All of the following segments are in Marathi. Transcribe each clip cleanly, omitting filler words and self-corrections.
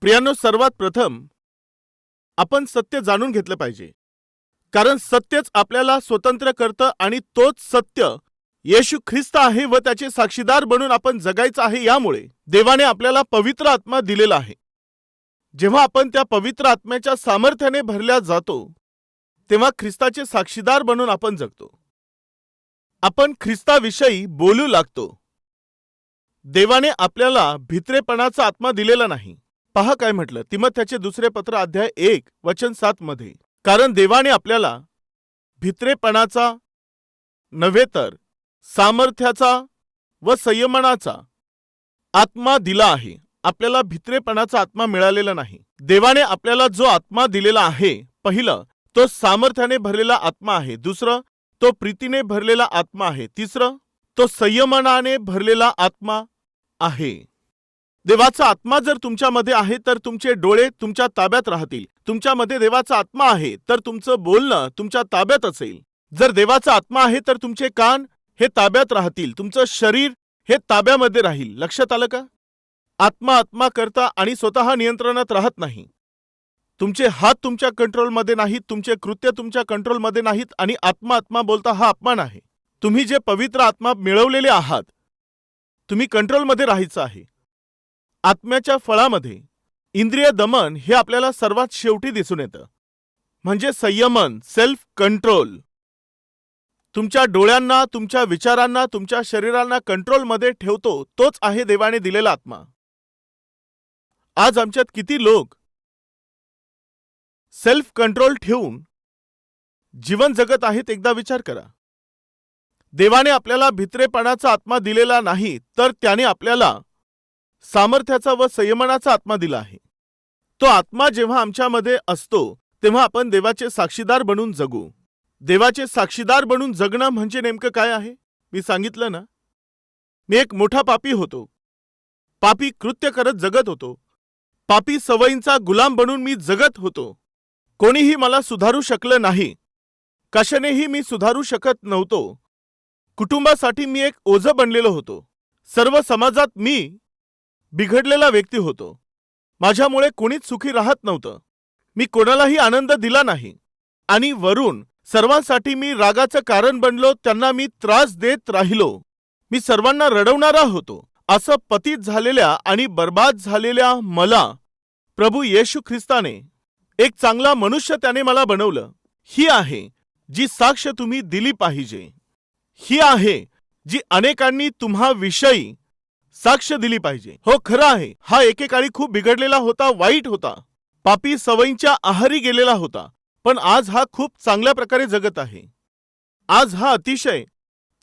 प्रियांनो, सर्वात प्रथम आपण सत्य जाणून घेतलं पाहिजे, कारण सत्यच आपल्याला स्वतंत्र करतं आणि तोच सत्य येशू ख्रिस्त आहे व त्याचे साक्षीदार बनून आपण जगायचं आहे. यामुळे देवाने आपल्याला पवित्र आत्मा दिलेला आहे. जेव्हा आपण त्या पवित्र आत्म्याच्या सामर्थ्याने भरल्या जातो तेव्हा ख्रिस्ताचे साक्षीदार बनून आपण जगतो. आपण ख्रिस्ताविषयी बोलू लागतो. देवाने आपल्याला भित्रेपणाचा आत्मा दिलेला नाही. पहा काय म्हटलं तिमोथेचे दुसरे पत्र अध्याय 1 वचन 7 मध्ये, कारण देवाने आपल्याला भित्रेपणाचा नव्हे तर सामर्थ्याचा व संयमनाचा आत्मा दिला आहे. आपल्याला भित्रेपणाचा आत्मा मिळालेला नाही. देवाने आपल्याला जो आत्मा दिलेला आहे, पहिलं तो सामर्थ्याने भरलेला आत्मा आहे. दुसरं तो प्रीतीने भरलेला आत्मा आहे. तिसरं तो संयमनाने भरलेला आत्मा आहे. देवाचा आत्मा जर तुमच्यामध्ये आहे तर तुमचे डोळे तुमच्या ताब्यात राहतील. तुमच्यामध्ये देवाचा आत्मा आहे तर तुमचं बोलणं तुमच्या ताब्यात असेल. जर देवाचा आत्मा आहे तर तुमचे कान हे ताब्यात राहतील. तुमचं शरीर हे ताब्यामध्ये राहील. लक्षात आलं का? आत्मा आत्मा करता आणि स्वतः नियंत्रणात राहत नाही. तुमचे हात तुमच्या कंट्रोलमध्ये नाहीत, तुमचे कृत्य तुमच्या कंट्रोलमध्ये नाहीत आणि आत्मा आत्मा बोलता हा अपमान आहे. तुम्ही जे पवित्र आत्मा मिळवलेले आहात, तुम्ही कंट्रोलमध्ये राहायचं आहे. आत्म्याच्या फळामध्ये इंद्रिय दमन हे आपल्याला सर्वात शेवटी दिसून येतं, म्हणजे संयमन, सेल्फ कंट्रोल. तुमच्या डोळ्यांना, तुमच्या विचारांना, तुमच्या शरीरांना कंट्रोलमध्ये ठेवतो तोच आहे देवाने दिलेला आत्मा. आज आमच्यात किती लोक सेल्फ कंट्रोल ठेवून जीवन जगत आहेत एकदा विचार करा. देवाने आपल्याला भित्रेपणाचा आत्मा दिलेला नाही, तर त्याने आपल्याला सामर्थ्याचा व संयमनाचा आत्मा दिला आहे. तो आत्मा जेव्हा आमच्यामध्ये असतो तेव्हा आपण देवाचे साक्षीदार बनून जगू. देवाचे साक्षीदार बनून जगणं म्हणजे नेमकं काय आहे? मी सांगितलं ना, मी एक मोठा पापी होतो. पापी कृत्य करत जगत होतो. पापी सवयींचा गुलाम बनून मी जगत होतो. कोणीही मला सुधारू शकलं नाही. कशानेही मी सुधारू शकत नव्हतो. कुटुंबासाठी मी एक ओझं बनलेलो होतो. सर्व समाजात मी बिघडलेला व्यक्ती होतो. माझ्यामुळे कोणीच सुखी राहत नव्हतं. मी कोणालाही आनंद दिला नाही आणि वरून सर्वांसाठी मी रागाचं कारण बनलो. त्यांना मी त्रास देत राहिलो. मी सर्वांना रडवणारा होतो. असं पतित झालेल्या आणि बर्बाद झालेल्या मला प्रभू येशू ख्रिस्ताने एक चांगला मनुष्य त्याने मला बनवलं. ही आहे जी साक्ष तुम्ही दिली पाहिजे. ही आहे जी अनेकांनी तुम्हाविषयी साक्ष दिली पाहिजे. हो, खरं आहे, हा एकेकाळी खूप बिघडलेला होता, वाईट होता, पापी सवयींच्या आहारी गेलेला होता. पण आज हा खूप चांगल्या प्रकारे जगत आहे. आज हा अतिशय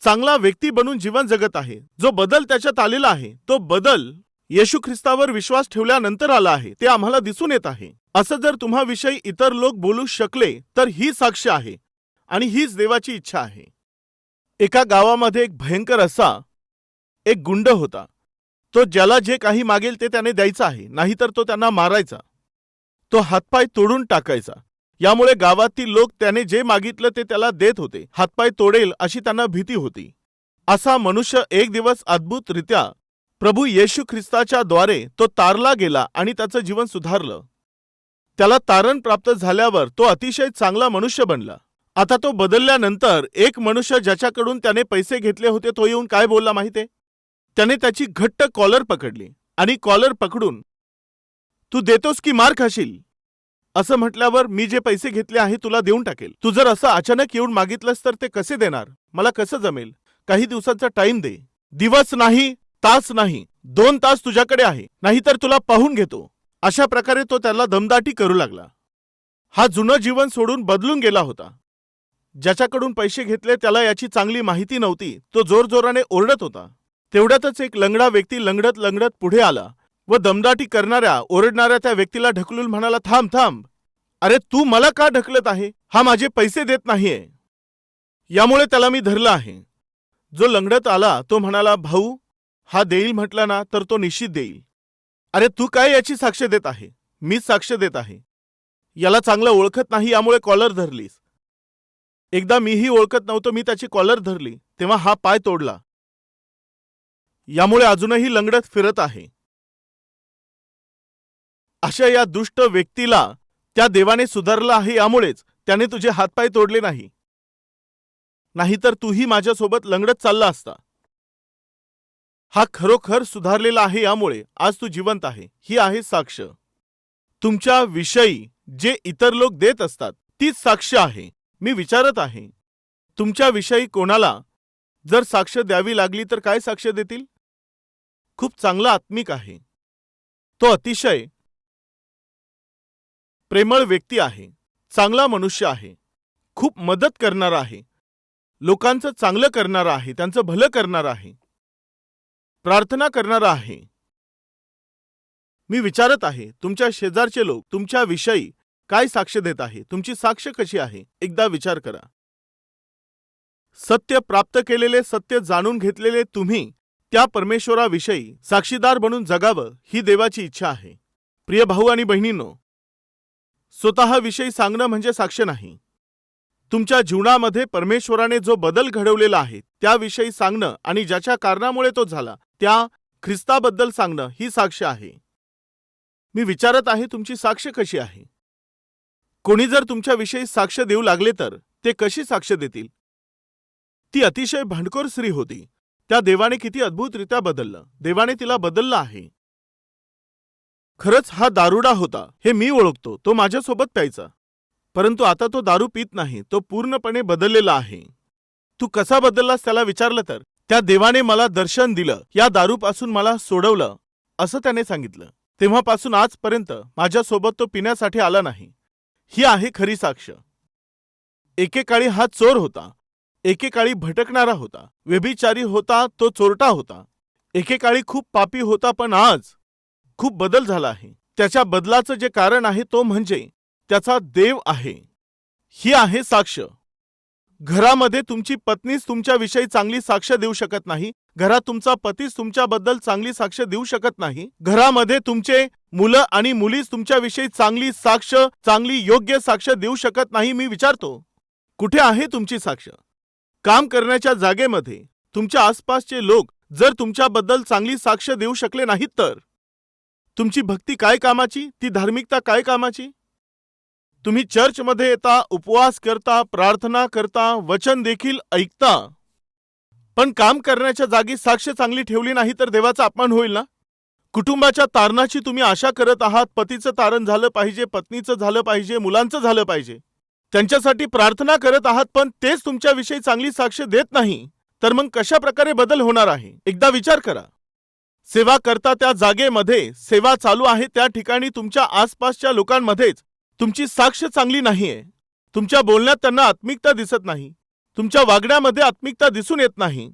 चांगला व्यक्ती बनून जीवन जगत आहे. जो बदल त्याच्यात आलेला आहे तो बदल येशू ख्रिस्तावर विश्वास ठेवल्यानंतर आला आहे. ते आम्हाला दिसून येत आहे. असं जर तुम्हाविषयी इतर लोक बोलू शकले तर ही साक्ष आहे आणि हीच देवाची इच्छा आहे. एका गावामध्ये एक भयंकर असा एक गुंड होता. तो ज्याला जे काही मागेल ते त्याने द्यायचं आहे, नाहीतर तो त्यांना मारायचा. तो हातपाय तोडून टाकायचा. यामुळे गावातील लोक त्याने जे मागितलं ते त्याला देत होते. हातपाय तोडेल अशी त्यांना भीती होती. असा मनुष्य एक दिवस अद्भुतरित्या प्रभू येशू ख्रिस्ताच्या द्वारे तो तारला गेला आणि त्याचं जीवन सुधारलं. त्याला तारण प्राप्त झाल्यावर तो अतिशय चांगला मनुष्य बनला. आता तो बदलल्यानंतर एक मनुष्य ज्याच्याकडून त्याने पैसे घेतले होते तो येऊन काय बोलला माहितीये? त्याने त्याची घट्ट कॉलर पकडली आणि कॉलर पकडून, तू देतोस की मार खाशील असं म्हटल्यावर, मी जे पैसे घेतले आहे तुला देऊन टाकेल. तू जर असं अचानक येऊन मागितलंस तर ते कसे देणार? मला कसं जमेल? काही दिवसांचा टाइम दे. दिवस नाही, तास नाही, 2 तास तुझ्याकडे आहे, नाहीतर तुला पाहून घेतो. अशा प्रकारे तो त्याला दमदाटी करू लागला. हा जुनं जीवन सोडून बदलून गेला होता. ज्याच्याकडून पैसे घेतले त्याला याची चांगली माहिती नव्हती. तो जोरजोराने ओरडत होता. तेवढ्यातच एक लंगडा व्यक्ती लंगडत लंगडत पुढे आला व दमदाटी करणाऱ्या, ओरडणाऱ्या त्या व्यक्तीला ढकलून म्हणाला, थांब थांब, अरे तू मला का ढकलत आहे? हा माझे पैसे देत नाहीये. यामुळे त्याला मी धरलं आहे. जो लंगडत आला तो म्हणाला, भाऊ, हा देईल म्हटला ना तर तो निश्चित देईल. अरे तू काय याची साक्ष देत आहे? मीच साक्ष देत आहे. याला चांगलं ओळखत नाही यामुळे कॉलर धरलीस. एकदा मीही ओळखत नव्हतो, मी त्याची कॉलर धरली तेव्हा हा पाय तोडला. यामुळे अजूनही लंगडत फिरत आहे. अशा या दुष्ट व्यक्तीला त्या देवाने सुधारलं आहे, यामुळेच त्याने तुझे हातपाय तोडले नाही. नाहीतर तूही माझ्यासोबत लंगडत चालला असता. हा खरोखर सुधारलेला आहे, यामुळे आज तू जिवंत आहे. ही आहे साक्ष. तुमच्या विषयी जे इतर लोक देत असतात तीच साक्ष आहे. मी विचारत आहे, तुमच्या विषयी कोणाला जर साक्ष द्यावी लागली तर काय साक्ष देतील? खूप चांगला आत्मिक आहे, तो अतिशय प्रेमळ व्यक्ती आहे, चांगला मनुष्य आहे, खूप मदत करणारा आहे, लोकांचं चांगलं करणारा आहे, त्यांचं भलं करणारा आहे, प्रार्थना करणारा आहे. मी विचारत आहे, तुमच्या शेजारचे लोक तुमच्या विषयी काय साक्ष देत आहे? तुमची साक्ष कशी आहे? एकदा विचार करा. सत्य प्राप्त केलेले, सत्य जाणून घेतलेले तुम्ही त्या परमेश्वराविषयी साक्षीदार बनून जगावं ही देवाची इच्छा आहे. प्रिय भाऊ आणि बहिणींनो, स्वतःविषयी सांगणं म्हणजे साक्ष नाही. तुमच्या जीवनामध्ये परमेश्वराने जो बदल घडवलेला आहे त्याविषयी सांगणं आणि ज्याच्या कारणामुळे तो झाला त्या ख्रिस्ताबद्दल सांगणं ही साक्ष आहे. मी विचारत आहे, तुमची साक्ष कशी आहे? कोणी जर तुमच्याविषयी साक्ष देऊ लागले तर ते कशी साक्ष देतील? ती अतिशय भांडखोर स्त्री होती. त्या देवाने किती अद्भुतरित्या बदललं. देवाने तिला बदललं आहे. खरंच हा दारुडा होता हे मी ओळखतो. तो माझ्यासोबत प्यायचा, परंतु आता तो दारू पित नाही. तो पूर्णपणे बदललेला आहे. तू कसा बदललास त्याला विचारलं तर त्या देवाने मला दर्शन दिलं, या दारूपासून मला सोडवलं असं त्याने सांगितलं. तेव्हापासून आजपर्यंत माझ्यासोबत तो पिण्यासाठी आला नाही. ही आहे खरी साक्ष. एकेकाळी हा चोर होता, एकेकाळी भटकणारा होता, व्यभिचारी होता, तो चोरटा होता, एकेकाळी खूप पापी होता, पण आज खूप बदल झाला आहे. त्याच्या बदलाचं जे कारण आहे तो म्हणजे त्याचा देव आहे. ही आहे साक्ष. घरामध्ये तुमची पत्नीच तुमच्याविषयी चांगली साक्ष देऊ शकत नाही, घरात तुमचा पतीच तुमच्याबद्दल चांगली साक्ष देऊ शकत नाही, घरामध्ये तुमचे मुलं आणि मुलीच तुमच्याविषयी चांगली साक्ष, चांगली योग्य साक्ष देऊ शकत नाही. मी विचारतो, कुठे आहे तुमची साक्ष? काम करण्याच्या जागेमध्ये तुमच्या आसपासचे लोक जर तुमच्याबद्दल चांगली साक्ष देऊ शकले नाहीत तर तुमची भक्ती काय कामाची? ती धार्मिकता काय कामाची? तुम्ही चर्चमध्ये येता, उपवास करता, प्रार्थना करता, वचन देखील ऐकता, पण काम करण्याच्या जागी साक्ष चांगली ठेवली नाही तर देवाचा अपमान होईल ना? कुटुंबाच्या तारणाची तुम्ही आशा करत आहात. पतीचं तारण झालं पाहिजे, पत्नीचं झालं पाहिजे, मुलांचं झालं पाहिजे, त्यांच्यासाठी प्रार्थना करत आहात, पण तेच तुमच्याविषयी चांगली साक्ष देत नाही, तर मग कशा प्रकारे बदल होणार आहे? एकदा विचार करा. सेवा करता त्या जागेमध्ये सेवा चालू आहे, त्या ठिकाणी तुमच्या आसपासच्या लोकांमध्येच तुमची साक्ष चांगली नाहीये. तुमच्या बोलण्यात त्यांना आत्मिकता दिसत नाही, तुमच्या वागण्यामध्ये आत्मिकता दिसून येत नाही,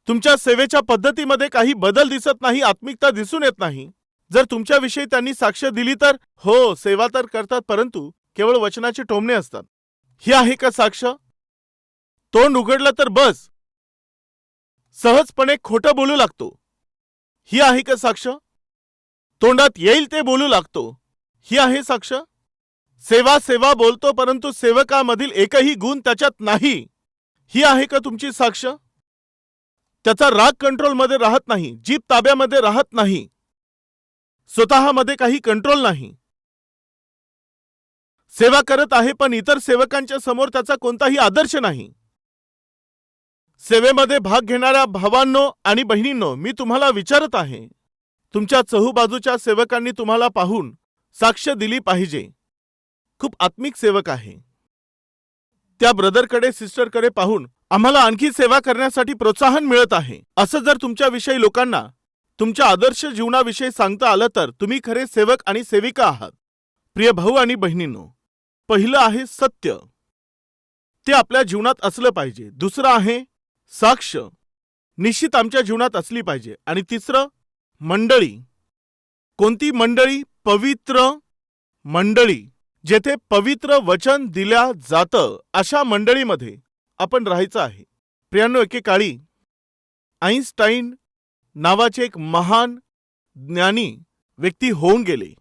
तुमच्या सेवेच्या पद्धतीमध्ये काही बदल दिसत नाही, आत्मिकता दिसून येत नाही. जर तुमच्याविषयी त्यांनी साक्ष दिली तर हो, सेवा तर करतात, परंतु केवळ वचनाचे टोमणे असतात. ही आहे का साक्ष? तोंड उघडलं तर बस सहजपणे खोटं बोलू लागतो. ही आहे का साक्ष? तोंडात येईल ते बोलू लागतो. ही आहे साक्ष? सेवा सेवा बोलतो, परंतु सेवकामधील एकही गुण त्याच्यात नाही. ही आहे का तुमची साक्ष? त्याचा राग कंट्रोलमध्ये राहत नाही, जीभ ताब्यामध्ये राहत नाही, स्वतःमध्ये काही कंट्रोल नाही. सेवा करत आहे, पण इतर सेवकांच्या समोर त्याचा कोणताही आदर्श नाही. सेवेमध्ये भाग घेणाऱ्या भावांनो आणि बहिणींनो, मी तुम्हाला विचारत आहे, तुमच्या चहूबाजूच्या सेवकांनी तुम्हाला पाहून साक्ष दिली पाहिजे. खूप आत्मिक सेवक आहे, त्या ब्रदरकडे, सिस्टरकडे पाहून आम्हाला आणखी सेवा करण्यासाठी प्रोत्साहन मिळत आहे, असं जर तुमच्याविषयी लोकांना तुमच्या आदर्श जीवनाविषयी सांगता आलं तर तुम्ही खरे सेवक आणि सेविका आहात. प्रिय भाऊ आणि बहिणींनो, पहिलं आहे सत्य, ते आपल्या जीवनात असलं पाहिजे. दुसरं आहे साक्ष, निश्चित आमच्या जीवनात असली पाहिजे. आणि तिसरं मंडळी. कोणती मंडळी? पवित्र मंडळी. जेथे पवित्र वचन दिल्या जातं अशा मंडळीमध्ये आपण राहायचं आहे. प्रियांनो, एकेकाळी आईन्स्टाईन नावाचे एक महान ज्ञानी व्यक्ती होऊन गेले.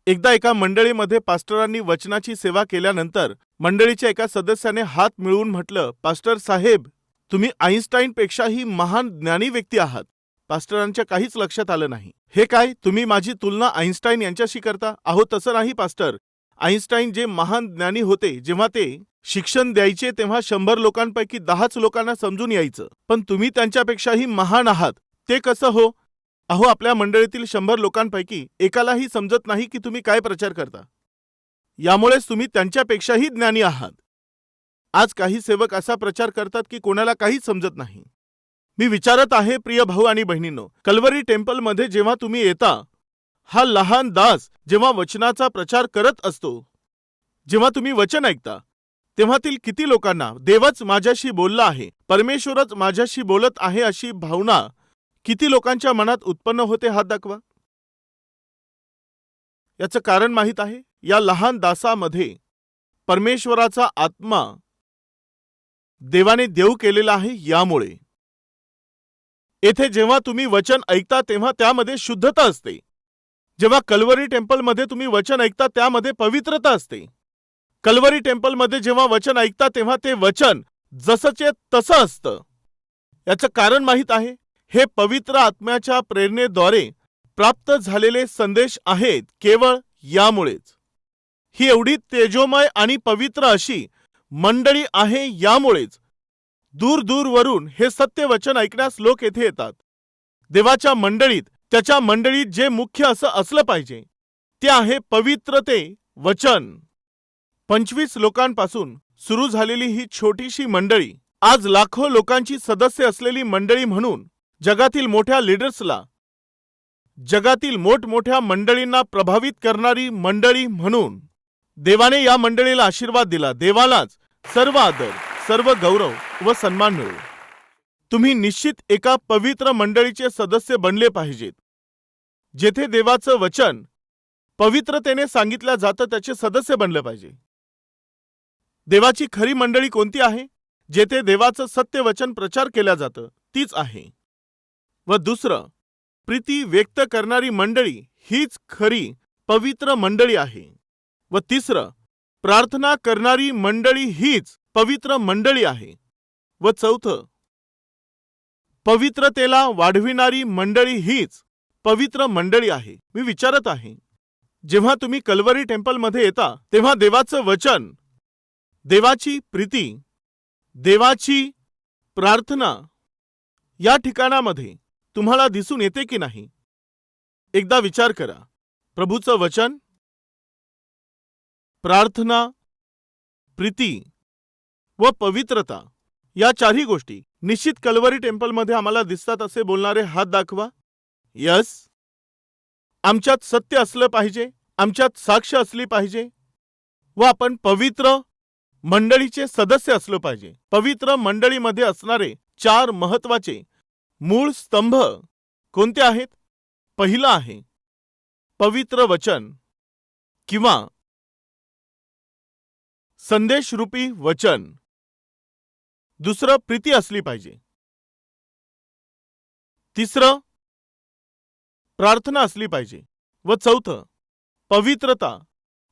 एकदा एका मंडळीमध्ये पास्टरांनी वचनाची सेवा केल्यानंतर मंडळीच्या एका सदस्याने हात मिळवून म्हटलं, पास्टर साहेब, तुम्ही आईन्स्टाईन पेक्षाही महान ज्ञानी व्यक्ती आहात. पास्टरांच्या काहीच लक्षात आलं नाही. हे काय, तुम्ही माझी तुलना आईन्स्टाईन यांच्याशी करता? अहो तसं नाही पास्टर. आईन्स्टाईन जे महान ज्ञानी होते, जेव्हा ते शिक्षण द्यायचे तेव्हा 100 लोकांपैकी 10च लोकांना समजून यायचं. पण तुम्ही त्यांच्यापेक्षाही महान आहात. ते कसं हो? अहो आपल्या मंडळीतील 100 लोकांपैकी एकालाही समजत नाही की तुम्ही काय प्रचार करता. यामुळेच तुम्ही त्यांच्यापेक्षाही ज्ञानी आहात. आज काही सेवक असा प्रचार करतात की कोणाला काहीच समजत नाही. मी विचारत आहे प्रिय भाऊ आणि बहिणींनो, कल्वरी टेम्पलमध्ये जेव्हा तुम्ही येता, हा लहान दास जेव्हा वचनाचा प्रचार करत असतो, जेव्हा तुम्ही वचन ऐकता, तेव्हातील किती लोकांना देवच माझ्याशी बोलला आहे, परमेश्वरच माझ्याशी बोलत आहे अशी भावना किती लोकांच्या मनात उत्पन्न होते? हात दाखवा. याचं कारण माहीत आहे? या लहान दासामध्ये परमेश्वराचा आत्मा देवाने देऊ केलेला आहे. यामुळे येथे जेव्हा तुम्ही वचन ऐकता तेव्हा त्यामध्ये शुद्धता असते. जेव्हा कल्वरी टेम्पलमध्ये तुम्ही वचन ऐकता त्यामध्ये पवित्रता असते. कल्वरी टेम्पलमध्ये जेव्हा वचन ऐकता तेव्हा ते वचन जसंचे तसं असतं. याचं कारण माहीत आहे? हे पवित्र आत्म्याच्या प्रेरणेद्वारे प्राप्त झालेले संदेश आहेत. केवळ यामुळेच ही एवढी तेजोमय आणि पवित्र अशी मंडळी आहे. यामुळेच दूर दूरवरून हे सत्य वचन ऐकण्यास लोक येथे येतात. देवाच्या मंडळीत, त्याच्या मंडळीत जे मुख्य असलं पाहिजे ते आहे पवित्रते वचन. 25 लोकांपासून सुरू झालेली ही छोटीशी मंडळी आज लाखो लोकांची सदस्य असलेली मंडळी म्हणून जगातील मोठ्या लीडर्सला, जगातील मोठमोठ्या मंडळींना प्रभावित करणारी मंडळी म्हणून देवाने या मंडळीला आशीर्वाद दिला. देवालाच सर्व आदर, सर्व गौरव व सन्मान मिळो. तुम्ही निश्चित एका पवित्र मंडळीचे सदस्य बनले पाहिजेत. जेथे देवाचं वचन पवित्रतेने सांगितलं जातं त्याचे सदस्य बनले पाहिजे. देवाची खरी मंडळी कोणती आहे? जेथे देवाचं सत्य वचन प्रचार केलं जातं तीच आहे. व दुसरं, प्रीती व्यक्त करणारी मंडळी हीच खरी पवित्र मंडळी आहे. व तिसरं, प्रार्थना करणारी मंडळी हीच पवित्र मंडळी आहे. व चौथं, पवित्रतेला वाढविणारी मंडळी हीच पवित्र मंडळी आहे. मी विचारत आहे, जेव्हा तुम्ही कल्वरी टेम्पलमध्ये येता तेव्हा देवाचं वचन, देवाची प्रीती, देवाची प्रार्थना या ठिकाणामध्ये तुम्हाला दिसून येते की नाही? एकदा विचार करा. प्रभूचं वचन, प्रार्थना, प्रीती व पवित्रता या चारही गोष्टी निश्चित कल्वरी टेम्पलमध्ये आम्हाला दिसतात असे बोलणारे हात दाखवा. यस. आमच्यात सत्य असलं पाहिजे, आमच्यात साक्ष असली पाहिजे व आपण पवित्र मंडळीचे सदस्य असलं पाहिजे. पवित्र मंडळीमध्ये असणारे 4 महत्वाचे मूळ स्तंभ कोणते आहेत? पहिलं आहे पवित्र वचन किंवा संदेशरूपी वचन. दुसरं, प्रीती असली पाहिजे. तिसरं, प्रार्थना असली पाहिजे. व चौथं, पवित्रता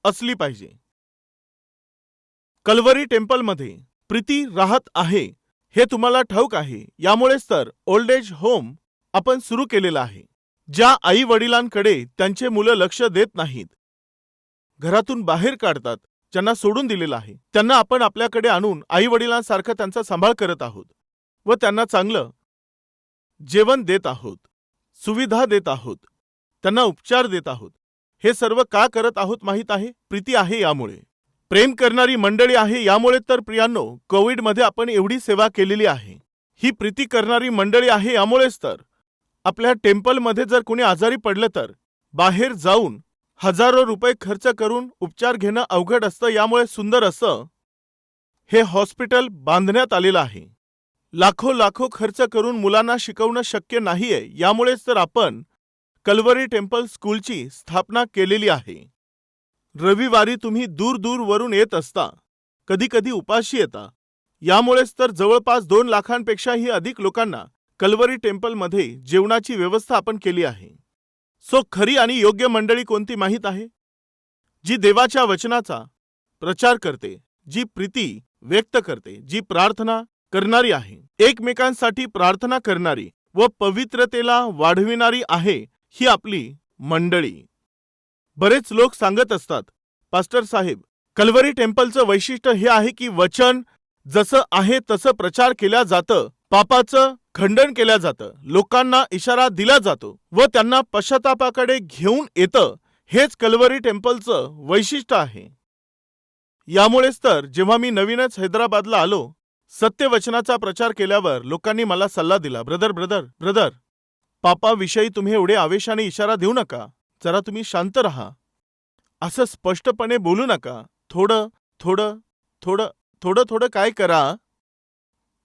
असली पाहिजे. कल्वरी टेम्पलमध्ये प्रीती राहत आहे हे तुम्हाला ठाऊक आहे. यामुळेच तर ओल्ड एज होम आपण सुरू केलेलं आहे. ज्या आई वडिलांकडे त्यांचे मुलं लक्ष देत नाहीत, घरातून बाहेर काढतात, ज्यांना सोडून दिलेलं आहे, त्यांना आपण आपल्याकडे आणून आई वडिलांसारखं त्यांचा सांभाळ करत आहोत व त्यांना चांगलं जेवण देत आहोत, सुविधा देत आहोत, त्यांना उपचार देत आहोत. हे सर्व का करत आहोत माहीत आहे? प्रीती आहे यामुळे. प्रेम करणारी मंडळी आहे यामुळे तर प्रियांनो कोविडमध्ये आपण एवढी सेवा केलेली आहे. ही प्रीती करणारी मंडळी आहे यामुळेच तर आपल्या टेम्पलमध्ये जर कोणी आजारी पडलं तर बाहेर जाऊन हजारो रुपये खर्च करून उपचार घेणं अवघड असतं. यामुळे सुंदर असं हे हॉस्पिटल बांधण्यात आलेलं आहे. लाखो खर्च करून मुलांना शिकवणं शक्य नाहीये. यामुळेच तर आपण कल्वरी टेम्पल स्कूलची स्थापना केलेली आहे. रविवारी तुम्ही दूरवरून येत असता, कधी कधी उपाशी येता. यामुळेच तर जवळपास 2 लाखांपेक्षाही अधिक लोकांना कल्वरी टेम्पलमध्ये जेवणाची व्यवस्था आपण केली आहे. सो खरी आणि योग्य मंडळी कोणती माहीत आहे? जी देवाच्या वचनाचा प्रचार करते, जी प्रीती व्यक्त करते, जी प्रार्थना करणारी आहे, एकमेकांसाठी प्रार्थना करणारी व पवित्रतेला वाढविणारी आहे ही आपली मंडळी. बरेच लोक सांगत असतात, पास्टर साहेब, कल्वरी टेम्पलचं वैशिष्ट्य हे आहे की वचन जसं आहे तसं प्रचार केल्या जातं, पापाचं खंडन केल्या जातं, लोकांना इशारा दिला जातो व त्यांना पश्चातापाकडे घेऊन येतं. हेच कल्वरी टेम्पलचं वैशिष्ट्य आहे. यामुळेच तर जेव्हा मी नवीनच हैदराबादला आलो, सत्यवचनाचा प्रचार केल्यावर लोकांनी मला सल्ला दिला, ब्रदर, पापाविषयी तुम्ही एवढे आवेशाने इशारा देऊ नका, जरा तुम्ही शांत राहा, असं स्पष्टपणे बोलू नका, थोडं थोडं काय करा,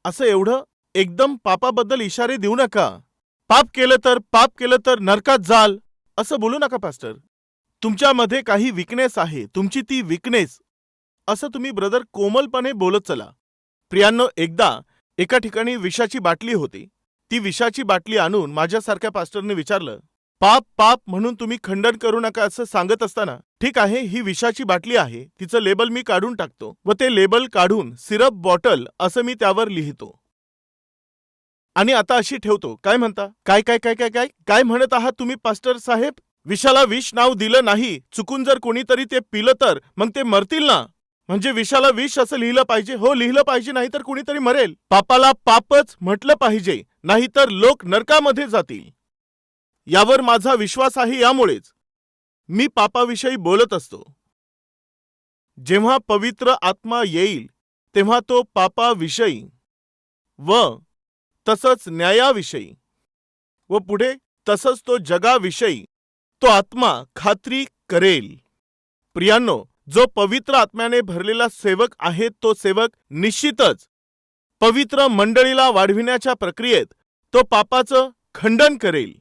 असं एवढं एकदम पापाबद्दल इशारे देऊ नका. पाप केलं तर नरकात जाल असं बोलू नका पास्टर. तुमच्यामध्ये काही विकनेस आहे, तुमची ती विकनेस, असं तुम्ही ब्रदर कोमलपणे बोलत चला. प्रियांनो, एकदा एका ठिकाणी विषाची बाटली होती. ती विषाची बाटली आणून माझ्यासारख्या पास्टरने विचारलं, पाप म्हणून तुम्ही खंडन करू नका असं सांगत असताना, ठीक आहे, ही विषाची बाटली आहे, तिचं लेबल मी काढून टाकतो व ते लेबल काढून सिरप बॉटल असं मी त्यावर लिहितो आणि आता अशी ठेवतो. काय म्हणता? काय म्हणत आहात तुम्ही पास्टर साहेब? विषाला विष नाव दिलं नाही, चुकून जर कोणीतरी ते पिलं तर मग ते मरतील ना? म्हणजे विषाला विष असं लिहिलं पाहिजे? हो, लिहिलं पाहिजे, नाही तर कुणीतरी मरेल. पापाला पापच म्हटलं पाहिजे, नाहीतर लोक नरकामध्ये जातील. यावर माझा विश्वास आहे. यामुळेच मी पापाविषयी बोलत असतो. जेव्हा पवित्र आत्मा येईल तेव्हा तो पापाविषयी व तसंच न्यायाविषयी व पुढे तसंच तो जगाविषयी तो आत्मा खात्री करेल. प्रियांनो, जो पवित्र आत्म्याने भरलेला सेवक आहे तो सेवक निश्चितच पवित्र मंडळीला वाढविण्याच्या प्रक्रियेत तो पापाचं खंडन करेल.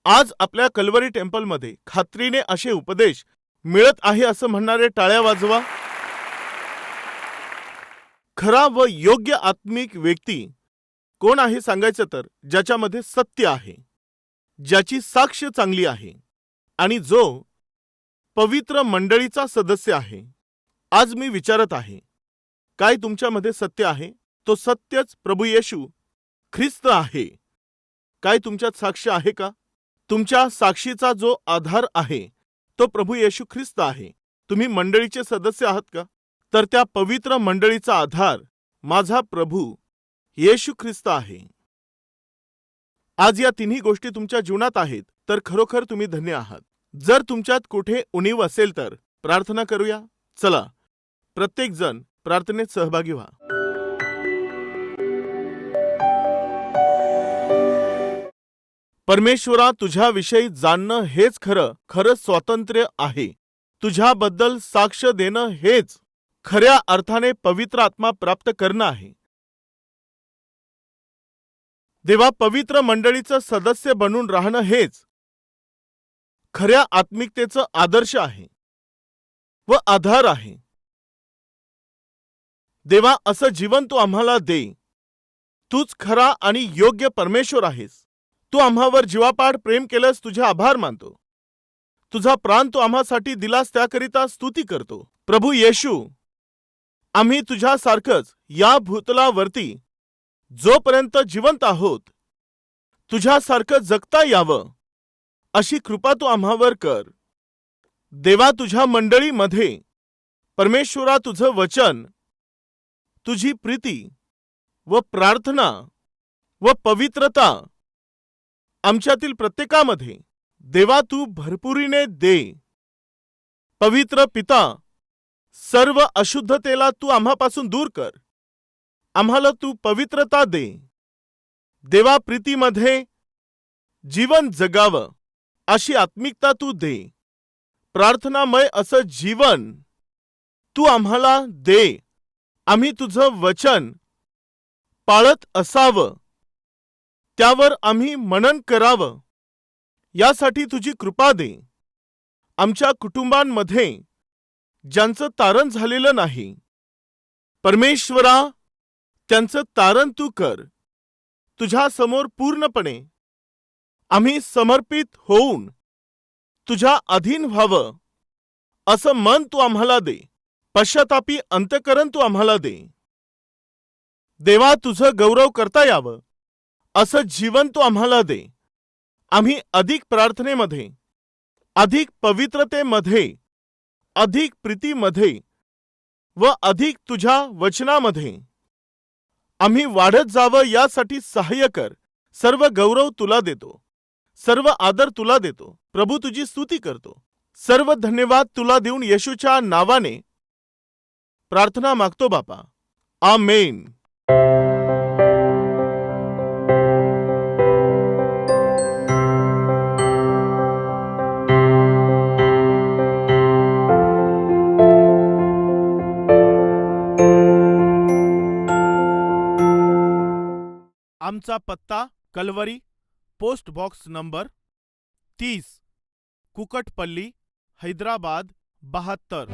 आज आपल्या कल्वरी टेम्पलमध्ये खात्रीने असे उपदेश मिळत आहे असं म्हणणारे टाळ्या वाजवा. खरा व योग्य आत्मिक व्यक्ती कोण आहे सांगायचं तर, ज्याच्यामध्ये सत्य आहे, ज्याची साक्ष चांगली आहे आणि जो पवित्र मंडळीचा सदस्य आहे. आज मी विचारत आहे, काय तुमच्यामध्ये सत्य आहे? तो सत्यच प्रभू येशू ख्रिस्त आहे. काय तुमच्यात साक्ष आहे का? तुमच्या साक्षीचा जो आधार आहे तो प्रभू येशू ख्रिस्त आहे. तुम्ही मंडळीचे सदस्य आहात का? तर त्या पवित्र मंडळीचा आधार माझा प्रभू येशू ख्रिस्त आहे. आज या तिन्ही गोष्टी तुमच्या जीवनात आहेत तर खरोखर तुम्ही धन्य आहात. जर तुमच्यात कुठे उणीव असेल तर प्रार्थना करूया. चला, प्रत्येक जण प्रार्थनेत सहभागी व्हा. परमेश्वरा, तुझ्याविषयी जाणणं हेच खरं स्वातंत्र्य आहे. तुझ्याबद्दल साक्ष देणं हेच खऱ्या अर्थाने पवित्र आत्मा प्राप्त करणं आहे. देवा, पवित्र मंडळीचं सदस्य बनून राहणं हेच खऱ्या आत्मिकतेचं आदर्श आहे व आधार आहे. देवा, असं जीवन तू आम्हाला दे. तूच खरा आणि योग्य परमेश्वर आहेस. तू आम्हावर जीवापाड प्रेम केलंस, तुझे आभार मानतो. तुझा प्राण तू आम्हासाठी दिलास, त्याकरिता स्तुती करतो. प्रभू येशू, आम्ही तुझ्यासारखंच या भूतलावरती जोपर्यंत जिवंत आहोत तुझ्यासारखं जगता यावं अशी कृपा तू आम्हावर कर. देवा, तुझ्या मंडळीमध्ये परमेश्वरा तुझं वचन, तुझी प्रीती व प्रार्थना व पवित्रता आमच्यातील प्रत्येकामध्ये देवा तू भरपुरीने दे. पवित्र पिता, सर्व अशुद्धतेला तू आम्हापासून दूर कर. आम्हाला तू पवित्रता दे. देवा, प्रीतीमध्ये जीवन जगावं अशी आत्मिकता तू दे. प्रार्थनामय असं जीवन तू आम्हाला दे. आम्ही तुझं वचन पाळत असावं, त्यावर आम्ही मनन करावं, यासाठी तुझी कृपा दे. आमच्या कुटुंबांमध्ये ज्यांचं तारण झालेलं नाही, परमेश्वरा त्यांचं तारण तू कर. तुझ्या समोर पूर्णपणे आम्ही समर्पित होऊन तुझ्या अधीन व्हावं असं मन तू आम्हाला दे. पश्चातापी अंतःकरण तू आम्हाला दे. देवा, तुझं गौरव करता यावं असं जीवन तू आम्हाला दे. आम्ही अधिक प्रार्थनेमध्ये, अधिक पवित्रतेमध्ये, अधिक प्रीतीमध्ये व अधिक तुझ्या वचनामध्ये आम्ही वाढत जावं यासाठी सहाय्य कर. सर्व गौरव तुला देतो, सर्व आदर तुला देतो. प्रभू तुझी स्तुती करतो. सर्व धन्यवाद तुला देऊन येशूच्या नावाने प्रार्थना मागतो बापा. आमेन. आमचा पत्ता Calvary, post box number 30, Kukatpally, Hyderabad 72.